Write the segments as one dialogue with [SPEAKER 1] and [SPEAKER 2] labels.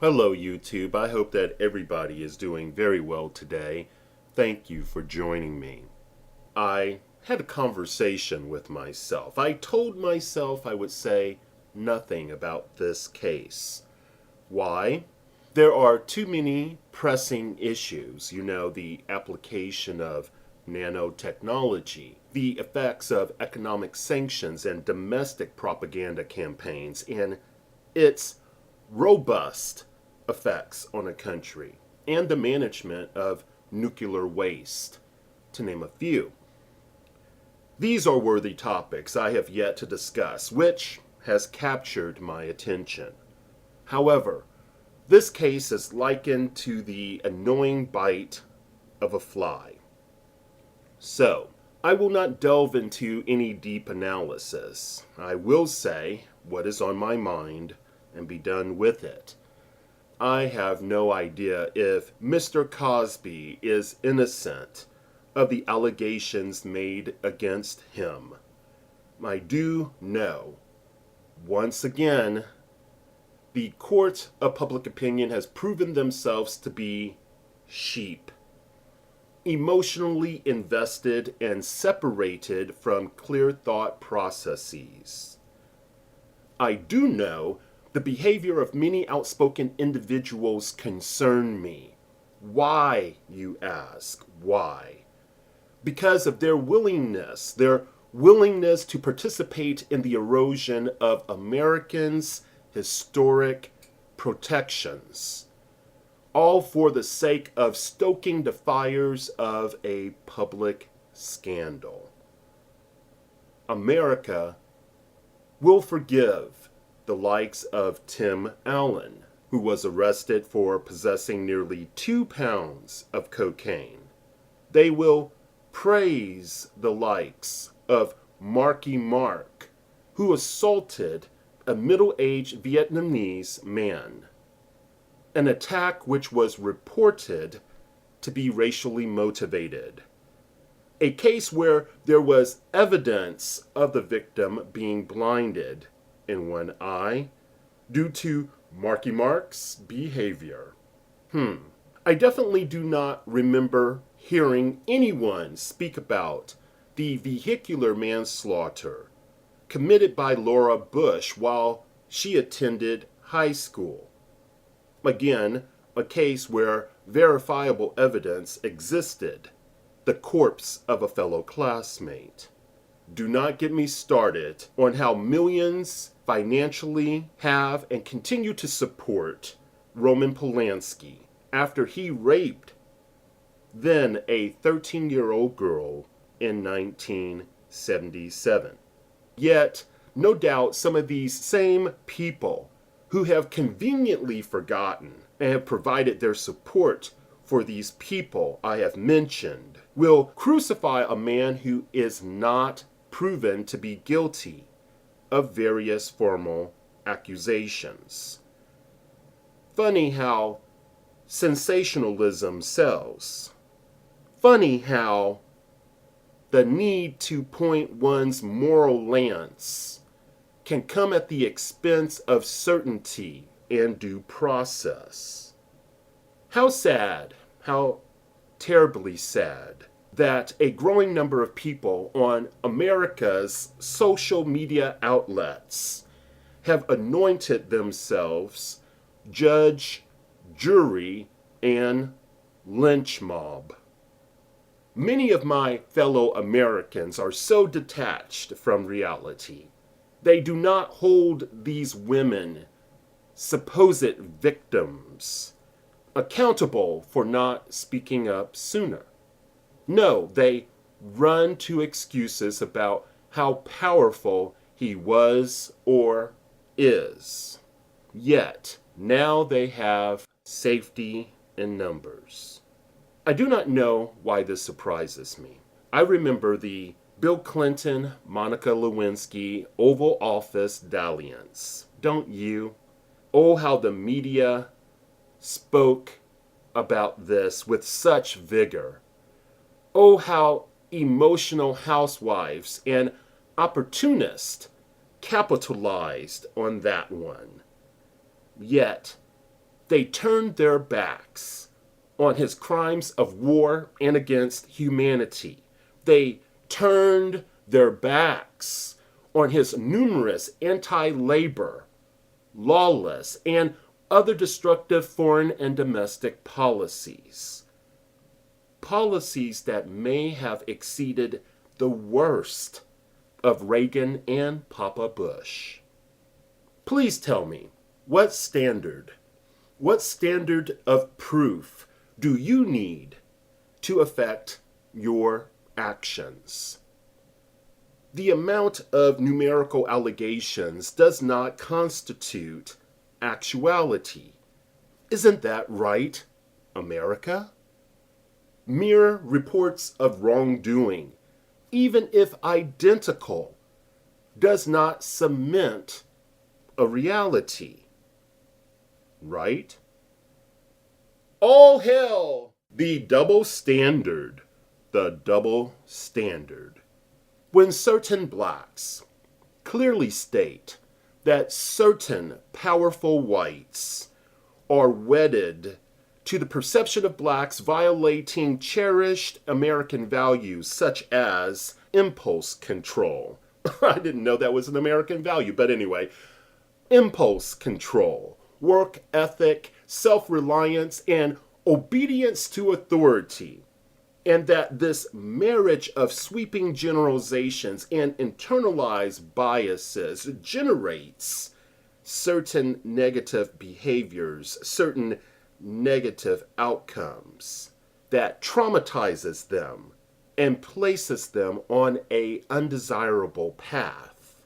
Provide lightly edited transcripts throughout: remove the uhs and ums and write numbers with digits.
[SPEAKER 1] Hello, YouTube. I hope that everybody is doing very well today. Thank you for joining me. I had a conversation with myself. I told myself I would say nothing about this case. Why? There are too many pressing issues. The application of nanotechnology, the effects of economic sanctions and domestic propaganda campaigns, and its robust effects on a country, and the management of nuclear waste, to name a few. These are worthy topics I have yet to discuss, which has captured my attention. However, this case is likened to the annoying bite of a fly. So, I will not delve into any deep analysis. I will say what is on my mind and be done with it. I have no idea if Mr. Cosby is innocent of the allegations made against him. I do know, once again, the court of public opinion has proven themselves to be sheep, emotionally invested and separated from clear thought processes. I do know the behavior of many outspoken individuals concern me. Why, you ask? Why? Because of their willingness to participate in the erosion of Americans' historic protections, all for the sake of stoking the fires of a public scandal. America will forgive the likes of Tim Allen, who was arrested for possessing nearly 2 pounds of cocaine. They will praise the likes of Marky Mark, who assaulted a middle-aged Vietnamese man, an attack which was reported to be racially motivated. A case where there was evidence of the victim being blinded in one eye due to Marky Mark's behavior. I definitely do not remember hearing anyone speak about the vehicular manslaughter committed by Laura Bush while she attended high school. Again, a case where verifiable evidence existed, the corpse of a fellow classmate. Do not get me started on how millions financially have and continue to support Roman Polanski after he raped then a 13-year-old girl in 1977. Yet, no doubt some of these same people who have conveniently forgotten and have provided their support for these people I have mentioned will crucify a man who is not proven to be guilty of various formal accusations. Funny how sensationalism sells. Funny how the need to point one's moral lance can come at the expense of certainty and due process. How sad, how terribly sad, that a growing number of people on America's social media outlets have anointed themselves judge, jury, and lynch mob. Many of my fellow Americans are so detached from reality. They do not hold these women, supposed victims, accountable for not speaking up sooner. No, they run to excuses about how powerful he was or is. Yet, now they have safety in numbers. I do not know why this surprises me. I remember the Bill Clinton, Monica Lewinsky Oval Office dalliance. Don't you? Oh, how the media spoke about this with such vigor. Oh, how emotional housewives and opportunists capitalized on that one. Yet, They turned their backs on his crimes of war and against humanity. They turned their backs on his numerous anti-labor, lawless, and other destructive foreign and domestic policies. Policies that may have exceeded the worst of Reagan and Papa Bush. Please tell me, what standard of proof do you need to affect your actions? The amount of numerical allegations does not constitute actuality. Isn't that right, America? Mere reports of wrongdoing, even if identical, does not cement a reality. Right? All hail the double standard. The double standard. When certain blacks clearly state that certain powerful whites are wedded to the perception of blacks violating cherished American values such as impulse control. I didn't know that was an American value, but anyway, impulse control, work ethic, self-reliance, and obedience to authority, and that this marriage of sweeping generalizations and internalized biases generates certain negative behaviors, certain negative outcomes that traumatizes them and places them on an undesirable path.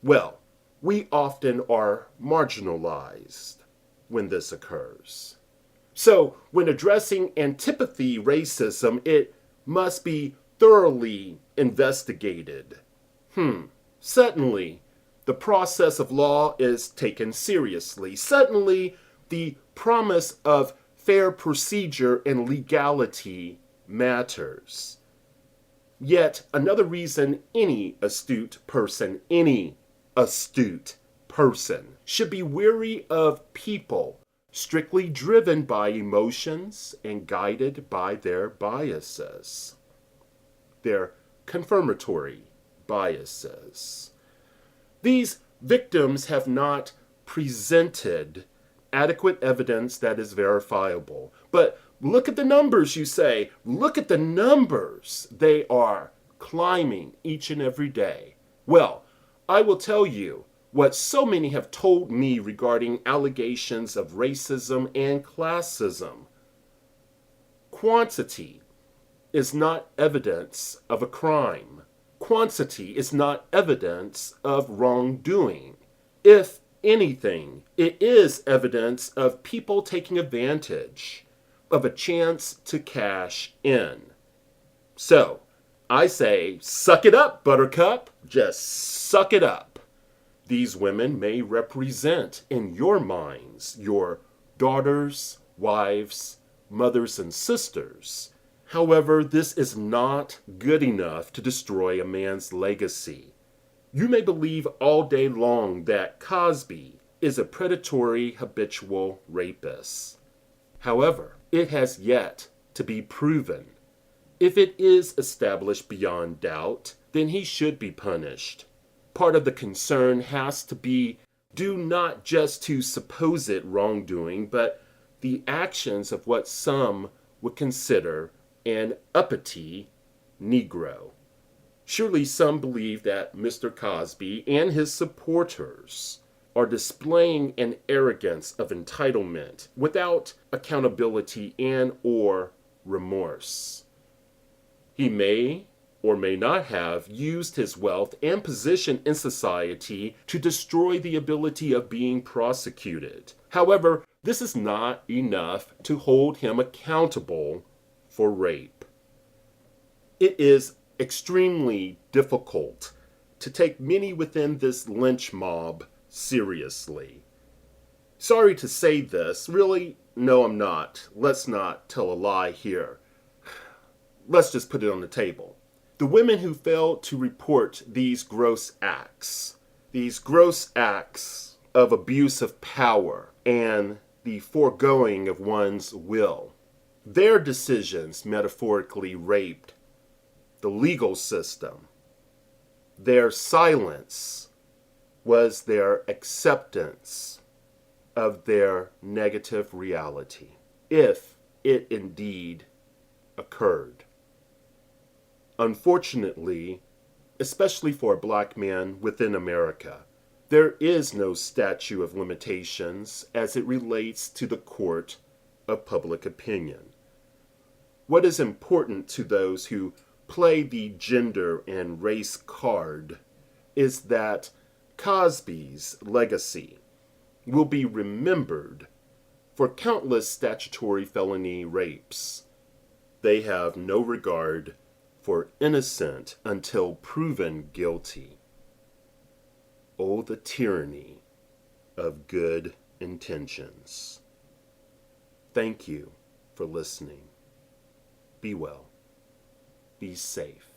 [SPEAKER 1] Well, we often are marginalized when this occurs. So, when addressing antipathy racism, it must be thoroughly investigated. Suddenly, the process of law is taken seriously. Suddenly, the promise of fair procedure and legality matters. Yet, another reason any astute person should be weary of people strictly driven by emotions and guided by their biases, their confirmatory biases. These victims have not presented adequate evidence that is verifiable. But look at the numbers, you say. Look at the numbers. They are climbing each and every day. Well, I will tell you what so many have told me regarding allegations of racism and classism. Quantity is not evidence of a crime. Quantity is not evidence of wrongdoing. If anything, it is evidence of people taking advantage of a chance to cash in. So, I say, suck it up, Buttercup. Just suck it up. These women may represent, in your minds, your daughters, wives, mothers, and sisters. However, this is not good enough to destroy a man's legacy. You may believe all day long that Cosby is a predatory, habitual rapist. However, it has yet to be proven. If it is established beyond doubt, then he should be punished. Part of the concern has to be due not just to supposed wrongdoing, but the actions of what some would consider an uppity Negro. Surely some believe that Mr. Cosby and his supporters are displaying an arrogance of entitlement without accountability and or remorse. He may or may not have used his wealth and position in society to destroy the ability of being prosecuted. However, this is not enough to hold him accountable for rape. It is extremely difficult to take many within this lynch mob seriously. Sorry to say this, really, no I'm not. Let's not tell a lie here. Let's just put it on the table. The women who failed to report these gross acts of abuse of power and the foregoing of one's will. Their decisions metaphorically raped the legal system. Their silence was their acceptance of their negative reality, if it indeed occurred. Unfortunately, especially for a black man within America, there is no statute of limitations as it relates to the court of public opinion. What is important to those who play the gender and race card is that Cosby's legacy will be remembered for countless statutory felony rapes. They have no regard for innocent until proven guilty. Oh, the tyranny of good intentions. Thank you for listening. Be well. Be safe.